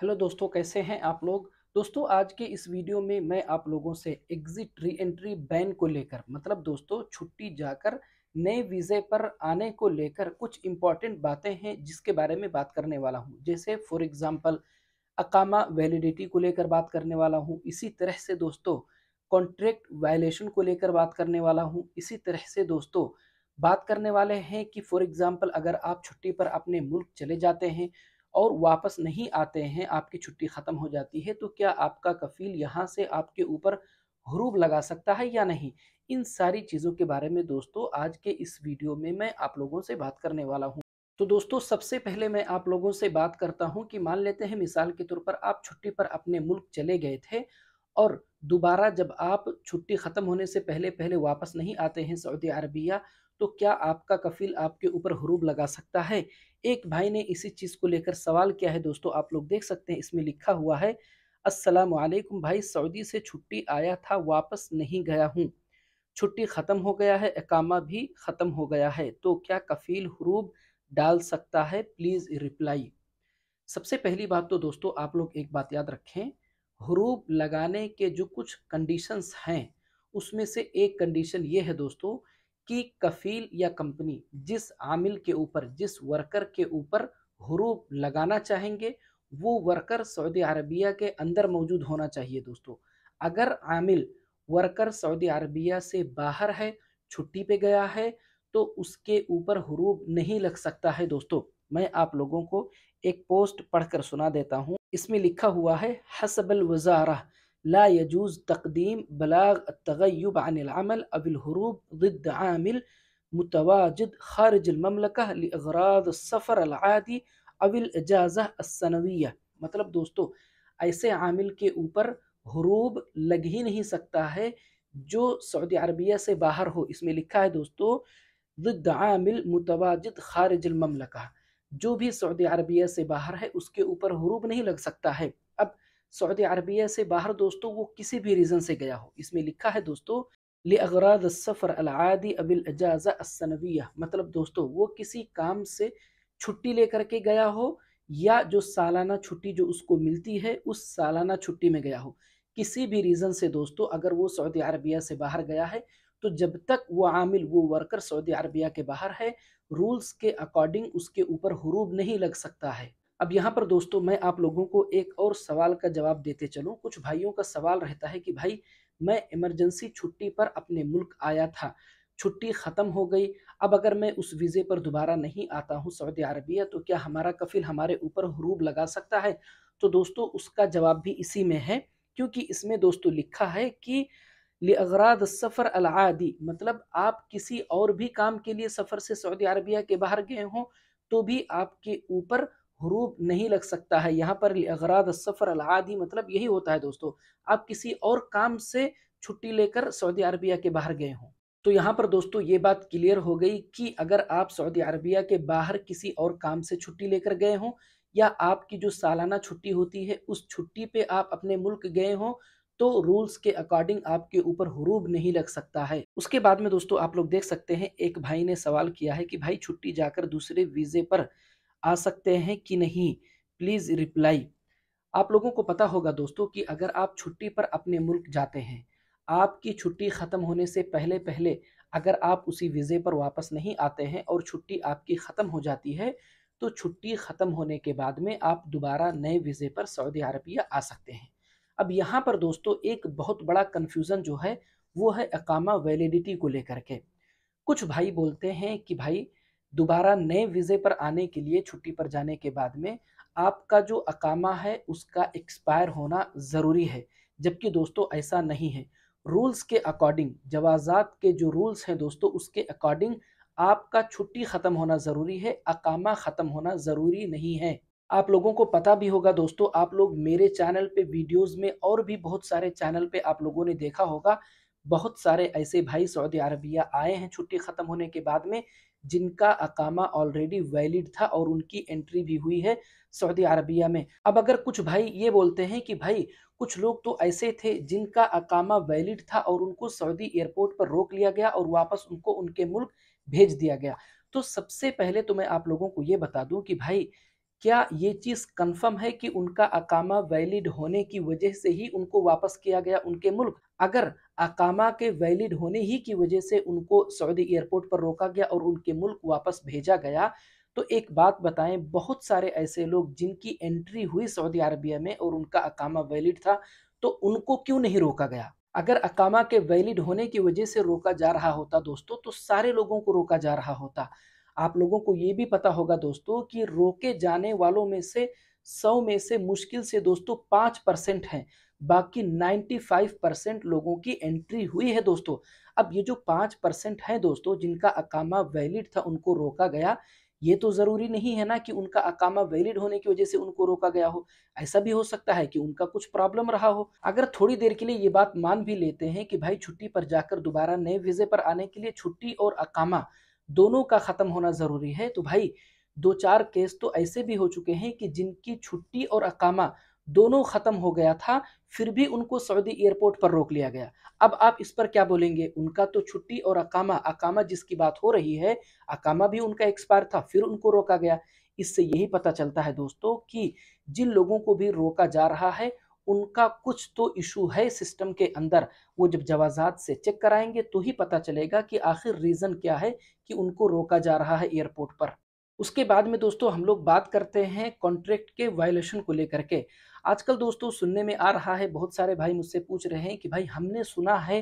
Hello दोस्तों, कैसे हैं आप लोग। दोस्तों, आज के इस वीडियो में मैं आप लोगों से एग्जिट री एंट्री बैन को लेकर मतलब दोस्तों छुट्टी जाकर नए वीज़े पर आने को लेकर कुछ इंपॉर्टेंट बातें हैं जिसके बारे में बात करने वाला हूं। जैसे फॉर एग्जांपल अकामा वैलिडिटी को लेकर बात करने वाला हूं। इसी तरह से दोस्तों कॉन्ट्रैक्ट वायलेशन को लेकर बात करने वाला हूं। इसी तरह से दोस्तों बात करने वाले हैं कि फॉर एग्जांपल अगर आप छुट्टी पर अपने मुल्क चले जाते हैं और वापस नहीं आते हैं, आपकी छुट्टी ख़त्म हो जाती है, तो क्या आपका कफ़ील यहाँ से आपके ऊपर हुरूब लगा सकता है या नहीं। इन सारी चीज़ों के बारे में दोस्तों आज के इस वीडियो में मैं आप लोगों से बात करने वाला हूँ। तो दोस्तों सबसे पहले मैं आप लोगों से बात करता हूँ कि मान लेते हैं मिसाल के तौर पर आप छुट्टी पर अपने मुल्क चले गए थे और दोबारा जब आप छुट्टी ख़त्म होने से पहले पहले वापस नहीं आते हैं सऊदी अरबिया, तो क्या आपका कफ़ील आपके ऊपर हुरूब लगा सकता है। एक भाई ने इसी चीज़ को लेकर सवाल किया है दोस्तों, आप लोग देख सकते हैं इसमें लिखा हुआ है, अस्सलाम वालेकुम भाई, सऊदी से छुट्टी आया था, वापस नहीं गया हूँ, छुट्टी ख़त्म हो गया है, इकामा भी ख़त्म हो गया है, तो क्या कफ़ील हुरूब डाल सकता है, प्लीज़ रिप्लाई। सबसे पहली बात तो दोस्तों आप लोग एक बात याद रखें, हुरूब लगाने के जो कुछ कंडीशंस हैं उसमें से एक कंडीशन ये है दोस्तों कि कफील या कंपनी जिस आमिल के ऊपर जिस वर्कर के ऊपर हुरूब लगाना चाहेंगे वो वर्कर सऊदी अरबिया के अंदर मौजूद होना चाहिए दोस्तों। अगर आमिल वर्कर सऊदी अरबिया से बाहर है, छुट्टी पे गया है, तो उसके ऊपर हुरूब नहीं लग सकता है दोस्तों। मैं आप लोगों को एक पोस्ट पढ़कर सुना देता हूँ। इसमें लिखा हुआ है, हसबल वज़ारा ला यजूज़ तक़दीम बलाग तगय्युब अनिल अमल अविल हुरूब ज़िद्द आमिल मुतवाजिद खारिज ममलका लिअग़राद सफ़र अल आदी अविल इजाज़ा अस्सनविया। मतलब दोस्तों ऐसे आमिल के ऊपर हुरूब लग ही नहीं सकता है जो सऊदी अरबिया से बाहर हो। इसमें लिखा है दोस्तों, ज़िद्द आमिल मुतवाजिद खारिज ममलका, जो भी सऊदी अरबिया से बाहर है उसके ऊपर हुरूब नहीं लग सकता है। अब सऊदी अरबिया से बाहर दोस्तों वो किसी भी रीज़न से गया हो, इसमें लिखा है दोस्तों लिअग़राद सफ़र अल आदी अविल इजाज़ा अस्सनविया, मतलब दोस्तों वो किसी काम से छुट्टी लेकर के गया हो या जो सालाना छुट्टी जो उसको मिलती है उस सालाना छुट्टी में गया हो। किसी भी रीज़न से दोस्तों अगर वो सऊदी अरबिया से बाहर गया है तो जब तक वो आमिल वो वर्कर सऊदी अरबिया के बाहर है, रूल्स के अकॉर्डिंग उसके ऊपर हुरूब नहीं लग सकता है। अब यहाँ पर दोस्तों मैं आप लोगों को एक और सवाल का जवाब देते चलूँ। कुछ भाइयों का सवाल रहता है कि भाई मैं इमरजेंसी छुट्टी पर अपने मुल्क आया था, छुट्टी ख़त्म हो गई, अब अगर मैं उस वीज़े पर दोबारा नहीं आता हूँ सऊदी अरबिया तो क्या हमारा कफ़ील हमारे ऊपर हुरूब लगा सकता है। तो दोस्तों उसका जवाब भी इसी में है, क्योंकि इसमें दोस्तों लिखा है कि लिअग़राद सफ़र अल आदी, मतलब आप किसी और भी काम के लिए सफ़र से सऊदी अरबिया के बाहर गए हों तो भी आपके ऊपर हुरूब नहीं लग सकता है। यहाँ पर लिअग़राद सफ़र अल आदी मतलब यही होता है दोस्तों, आप किसी और काम से छुट्टी लेकर सऊदी अरबिया के बाहर गए हों। तो यहाँ पर दोस्तों ये बात क्लियर हो गई कि अगर आप सऊदी अरबिया के बाहर किसी और काम से छुट्टी लेकर गए हों या आपकी जो सालाना छुट्टी होती है उस छुट्टी पे आप अपने मुल्क गए हों तो रूल्स के अकॉर्डिंग आपके ऊपर हुरूब नहीं लग सकता है। उसके बाद में दोस्तों आप लोग देख सकते हैं, एक भाई ने सवाल किया है कि भाई छुट्टी जाकर दूसरे वीज़े पर आ सकते हैं कि नहीं, प्लीज़ रिप्लाई। आप लोगों को पता होगा दोस्तों कि अगर आप छुट्टी पर अपने मुल्क जाते हैं, आपकी छुट्टी ख़त्म होने से पहले पहले अगर आप उसी वीज़े पर वापस नहीं आते हैं और छुट्टी आपकी ख़त्म हो जाती है, तो छुट्टी ख़त्म होने के बाद में आप दोबारा नए वीज़े पर सऊदी अरबिया आ सकते हैं। अब यहाँ पर दोस्तों एक बहुत बड़ा कन्फ्यूज़न जो है वो है इकामा वैलिडिटी को लेकर के। कुछ भाई बोलते हैं कि भाई दोबारा नए वीज़े पर आने के लिए छुट्टी पर जाने के बाद में आपका जो अकामा है उसका एक्सपायर होना ज़रूरी है, जबकि दोस्तों ऐसा नहीं है। रूल्स के अकॉर्डिंग, जवाज़ात के जो रूल्स हैं दोस्तों उसके अकॉर्डिंग आपका छुट्टी ख़त्म होना ज़रूरी है, अकामा ख़त्म होना ज़रूरी नहीं है। आप लोगों को पता भी होगा दोस्तों, आप लोग मेरे चैनल पे वीडियोज़ में और भी बहुत सारे चैनल पे आप लोगों ने देखा होगा, बहुत सारे ऐसे भाई सऊदी अरबिया आए हैं छुट्टी ख़त्म होने के बाद में, जिनका अकामा ऑलरेडी वैलिड था और उनकी एंट्री भी हुई है सऊदी अरबिया में। अब अगर कुछ भाई ये बोलते हैं कि भाई कुछ लोग तो ऐसे थे जिनका अकामा वैलिड था और उनको सऊदी एयरपोर्ट पर रोक लिया गया और वापस उनको उनके मुल्क भेज दिया गया। तो सबसे पहले तो मैं आप लोगों को ये बता दूं कि भाई क्या ये चीज़ कन्फर्म है कि उनका अकामा वैलिड होने की वजह से ही उनको वापस किया गया उनके मुल्क? अगर अकामा के वैलिड होने ही की वजह से उनको सऊदी एयरपोर्ट पर रोका गया और उनके मुल्क वापस भेजा गया, तो एक बात बताएं, बहुत सारे ऐसे लोग जिनकी एंट्री हुई सऊदी अरबिया में और उनका अकामा वैलिड था, तो उनको क्यों नहीं रोका गया? अगर अकामा के वैलिड होने की वजह से रोका जा रहा होता दोस्तों, तो सारे लोगों को रोका जा रहा होता। आप लोगों को ये भी पता होगा दोस्तों कि रोके जाने वालों में से 100 में से मुश्किल से दोस्तों 5% हैं, बाकी 95% लोगों की एंट्री हुई है दोस्तों। अब ये जो 5% है दोस्तों जिनका अकामा वैलिड था उनको रोका गया, ये तो ज़रूरी नहीं है ना कि उनका अकामा वैलिड होने की वजह से उनको रोका गया हो। ऐसा भी हो सकता है कि उनका कुछ प्रॉब्लम रहा हो। अगर थोड़ी देर के लिए ये बात मान भी लेते हैं कि भाई छुट्टी पर जाकर दोबारा नए वीज़े पर आने के लिए छुट्टी और अकामा दोनों का ख़त्म होना ज़रूरी है, तो भाई 2-4 केस तो ऐसे भी हो चुके हैं कि जिनकी छुट्टी और अकामा दोनों ख़त्म हो गया था, फिर भी उनको सऊदी एयरपोर्ट पर रोक लिया गया। अब आप इस पर क्या बोलेंगे? उनका तो छुट्टी और अकामा अकामा जिसकी बात हो रही है, अकामा भी उनका एक्सपायर था, फिर उनको रोका गया। इससे यही पता चलता है दोस्तों कि जिन लोगों को भी रोका जा रहा है, उनका कुछ तो इशू है सिस्टम के अंदर। वो जब जवाज़ात से चेक कराएँगे तो ही पता चलेगा कि आखिर रीज़न क्या है कि उनको रोका जा रहा है एयरपोर्ट पर। उसके बाद में दोस्तों हम लोग बात करते हैं कॉन्ट्रैक्ट के वायलेशन को लेकर के। आजकल दोस्तों सुनने में आ रहा है, बहुत सारे भाई मुझसे पूछ रहे हैं कि भाई हमने सुना है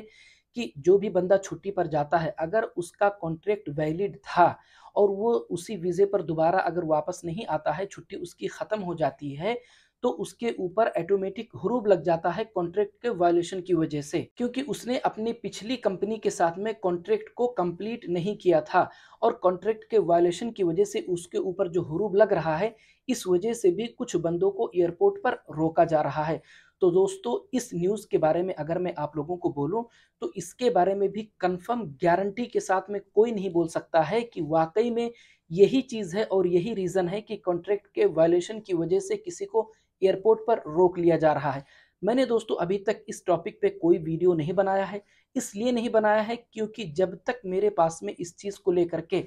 कि जो भी बंदा छुट्टी पर जाता है, अगर उसका कॉन्ट्रैक्ट वैलिड था और वो उसी वीज़े पर दोबारा अगर वापस नहीं आता है, छुट्टी उसकी ख़त्म हो जाती है, तो उसके ऊपर ऑटोमेटिक हुरूब लग जाता है कॉन्ट्रैक्ट के वायलेशन की वजह से, क्योंकि उसने अपनी पिछली कंपनी के साथ में कॉन्ट्रैक्ट को कंप्लीट नहीं किया था और कॉन्ट्रैक्ट के वायलेशन की वजह से उसके ऊपर जो हुरूब लग रहा है, इस वजह से भी कुछ बंदों को एयरपोर्ट पर रोका जा रहा है। तो दोस्तों इस न्यूज़ के बारे में अगर मैं आप लोगों को बोलूं, तो इसके बारे में भी कंफर्म गारंटी के साथ में कोई नहीं बोल सकता है कि वाकई में यही चीज़ है और यही रीज़न है कि कॉन्ट्रैक्ट के वायलेशन की वजह से किसी को एयरपोर्ट पर रोक लिया जा रहा है। मैंने दोस्तों अभी तक इस टॉपिक पे कोई वीडियो नहीं बनाया है, इसलिए नहीं बनाया है क्योंकि जब तक मेरे पास में इस चीज़ को लेकर के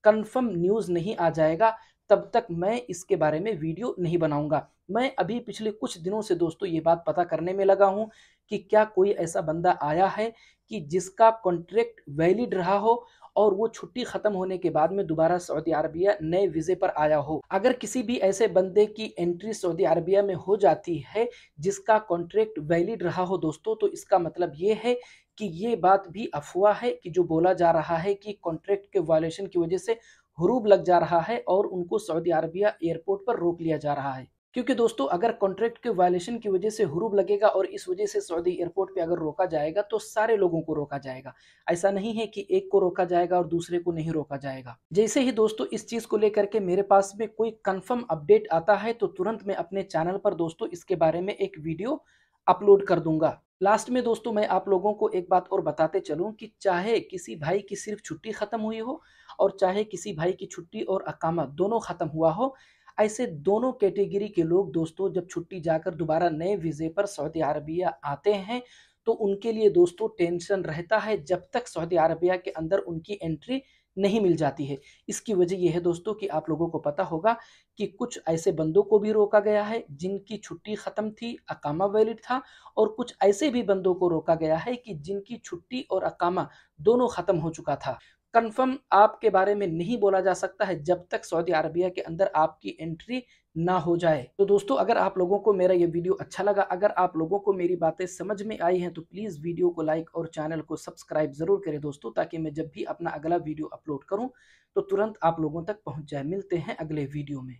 कंफर्म न्यूज़ नहीं आ जाएगा, तब तक मैं इसके बारे में वीडियो नहीं बनाऊंगा। मैं अभी पिछले कुछ दिनों से दोस्तों ये बात पता करने में लगा हूं कि क्या कोई ऐसा बंदा आया है कि जिसका कॉन्ट्रैक्ट वैलिड रहा हो और वो छुट्टी खत्म होने के बाद में दोबारा सऊदी अरबिया नए वीज़े पर आया हो। अगर किसी भी ऐसे बंदे की एंट्री सऊदी अरबिया में हो जाती है जिसका कॉन्ट्रैक्ट वैलिड रहा हो दोस्तों, तो इसका मतलब ये है कि ये बात भी अफवाह है कि जो बोला जा रहा है कि कॉन्ट्रैक्ट के वायलेशन की वजह से हुरूब लग जा रहा है और उनको सऊदी अरबिया एयरपोर्ट पर रोक लिया जा रहा है। क्योंकि दोस्तों अगर कॉन्ट्रैक्ट के वायलेशन की वजह से हुरूब लगेगा और इस वजह से सऊदी एयरपोर्ट पे अगर रोका जाएगा, तो सारे लोगों को रोका जाएगा। ऐसा नहीं है कि एक को रोका जाएगा और दूसरे को नहीं रोका जाएगा। जैसे ही दोस्तों इस चीज़ को लेकर के मेरे पास में कोई कंफर्म अपडेट आता है, तो तुरंत मैं अपने चैनल पर दोस्तों इसके बारे में एक वीडियो अपलोड कर दूंगा। लास्ट में दोस्तों मैं आप लोगों को एक बात और बताते चलूं कि चाहे किसी भाई की सिर्फ छुट्टी खत्म हुई हो और चाहे किसी भाई की छुट्टी और अकामा दोनों खत्म हुआ हो, ऐसे दोनों कैटेगरी के लोग दोस्तों जब छुट्टी जाकर दोबारा नए वीज़े पर सऊदी अरबिया आते हैं, तो उनके लिए दोस्तों टेंशन रहता है जब तक सऊदी अरबिया के अंदर उनकी एंट्री नहीं मिल जाती है। इसकी वजह यह है दोस्तों कि आप लोगों को पता होगा कि कुछ ऐसे बंदों को भी रोका गया है जिनकी छुट्टी ख़त्म थी, अकामा वैलिड था, और कुछ ऐसे भी बंदों को रोका गया है कि जिनकी छुट्टी और अकामा दोनों ख़त्म हो चुका था। कंफर्म आपके बारे में नहीं बोला जा सकता है जब तक सऊदी अरबिया के अंदर आपकी एंट्री ना हो जाए। तो दोस्तों अगर आप लोगों को मेरा ये वीडियो अच्छा लगा, अगर आप लोगों को मेरी बातें समझ में आई हैं, तो प्लीज़ वीडियो को लाइक और चैनल को सब्सक्राइब ज़रूर करें दोस्तों, ताकि मैं जब भी अपना अगला वीडियो अपलोड करूं तो तुरंत आप लोगों तक पहुंच जाए। मिलते हैं अगले वीडियो में।